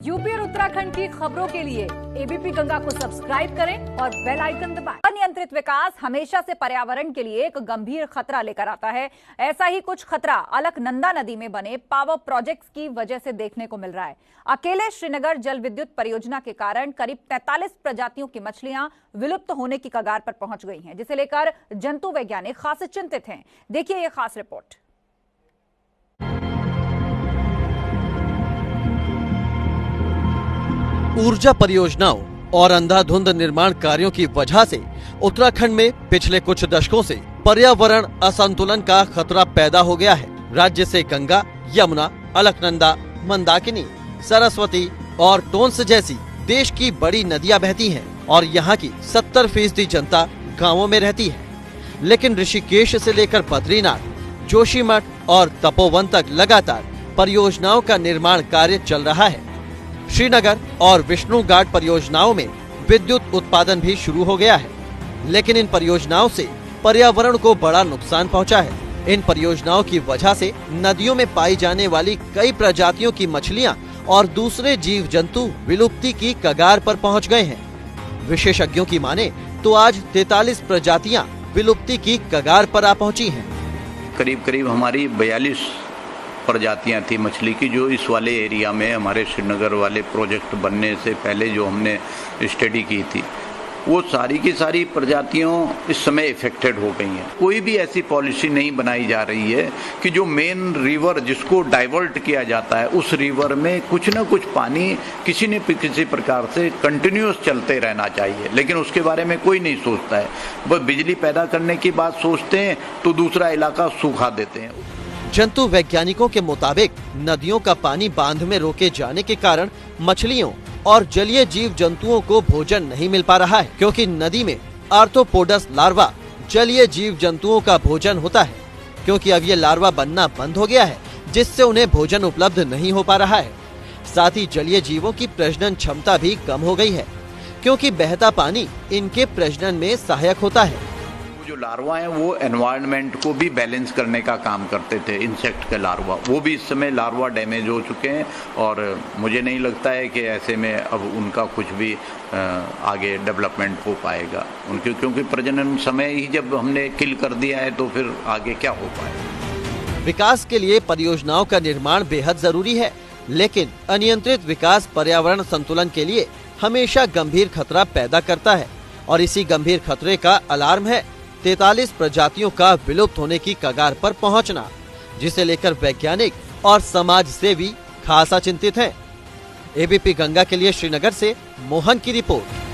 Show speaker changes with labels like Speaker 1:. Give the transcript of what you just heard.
Speaker 1: UP और उत्तराखंड की खबरों के लिए एबीपी गंगा को सब्सक्राइब करें और बेल आइकन दबाएं। अनियंत्रित विकास हमेशा से पर्यावरण के लिए एक गंभीर खतरा लेकर आता है। ऐसा ही कुछ खतरा अलकनंदा नदी में बने पावर प्रोजेक्ट्स की वजह से देखने को मिल रहा है। अकेले श्रीनगर जल विद्युत परियोजना के कारण करीब 43 प्रजातियों की मछलियां विलुप्त होने की कगार पर पहुंच गई हैं, जिसे लेकर जंतु वैज्ञानिक खासे चिंतित हैं। देखिए ये खास रिपोर्ट।
Speaker 2: ऊर्जा परियोजनाओं और अंधाधुंध निर्माण कार्यों की वजह से उत्तराखंड में पिछले कुछ दशकों से पर्यावरण असंतुलन का खतरा पैदा हो गया है। राज्य से गंगा, यमुना, अलकनंदा, मंदाकिनी, सरस्वती और टोंस जैसी देश की बड़ी नदियां बहती हैं और यहाँ की 70% जनता गांवों में रहती है। लेकिन ऋषिकेश से लेकर बद्रीनाथ, जोशीमठ और तपोवन तक लगातार परियोजनाओं का निर्माण कार्य चल रहा है। श्रीनगर और विष्णु घाट परियोजनाओं में विद्युत उत्पादन भी शुरू हो गया है, लेकिन इन परियोजनाओं से पर्यावरण को बड़ा नुकसान पहुंचा है। इन परियोजनाओं की वजह से नदियों में पाई जाने वाली कई प्रजातियों की मछलियां और दूसरे जीव जंतु विलुप्ति की कगार पर पहुंच गए हैं। विशेषज्ञों की माने तो आज 43 प्रजातियां विलुप्ति की कगार पर आ पहुंची हैं।
Speaker 3: करीब हमारी 42 प्रजातियां थी मछली की, जो इस वाले एरिया में हमारे श्रीनगर वाले प्रोजेक्ट बनने से पहले जो हमने स्टडी की थी, वो सारी की सारी प्रजातियों इस समय इफेक्टेड हो गई हैं। कोई भी ऐसी पॉलिसी नहीं बनाई जा रही है कि जो मेन रिवर जिसको डाइवर्ट किया जाता है, उस रिवर में कुछ न कुछ पानी किसी न किसी प्रकार से कंटिन्यूस चलते रहना चाहिए, लेकिन उसके बारे में कोई नहीं सोचता है। बस बिजली पैदा करने की बात सोचते हैं तो दूसरा इलाका सूखा देते हैं।
Speaker 2: जंतु वैज्ञानिकों के मुताबिक नदियों का पानी बांध में रोके जाने के कारण मछलियों और जलीय जीव जंतुओं को भोजन नहीं मिल पा रहा है, क्योंकि नदी में आर्थ्रोपोडस लार्वा जलीय जीव जंतुओं का भोजन होता है। क्योंकि अब ये लार्वा बनना बंद हो गया है, जिससे उन्हें भोजन उपलब्ध नहीं हो पा रहा है। साथ ही जलीय जीवों की प्रजनन क्षमता भी कम हो गई है, क्योंकि बहता पानी इनके प्रजनन में सहायक होता है।
Speaker 3: जो लार्वा हैं वो एनवायरनमेंट को भी बैलेंस करने का काम करते थे, इंसेक्ट के लार्वा, वो भी इस समय लार्वा डैमेज हो चुके हैं और मुझे नहीं लगता है कि ऐसे में अब उनका कुछ भी आगे डेवलपमेंट हो पाएगा उनके, क्योंकि प्रजनन समय ही जब हमने किल कर दिया है तो फिर आगे क्या हो पाएगा।
Speaker 2: विकास के लिए परियोजनाओं का निर्माण बेहद जरूरी है, लेकिन अनियंत्रित विकास पर्यावरण संतुलन के लिए हमेशा गंभीर खतरा पैदा करता है और इसी गंभीर खतरे का अलार्म है 43 प्रजातियों का विलुप्त होने की कगार पर पहुंचना, जिसे लेकर वैज्ञानिक और समाज सेवी खासा चिंतित हैं। एबीपी गंगा के लिए श्रीनगर से मोहन की रिपोर्ट।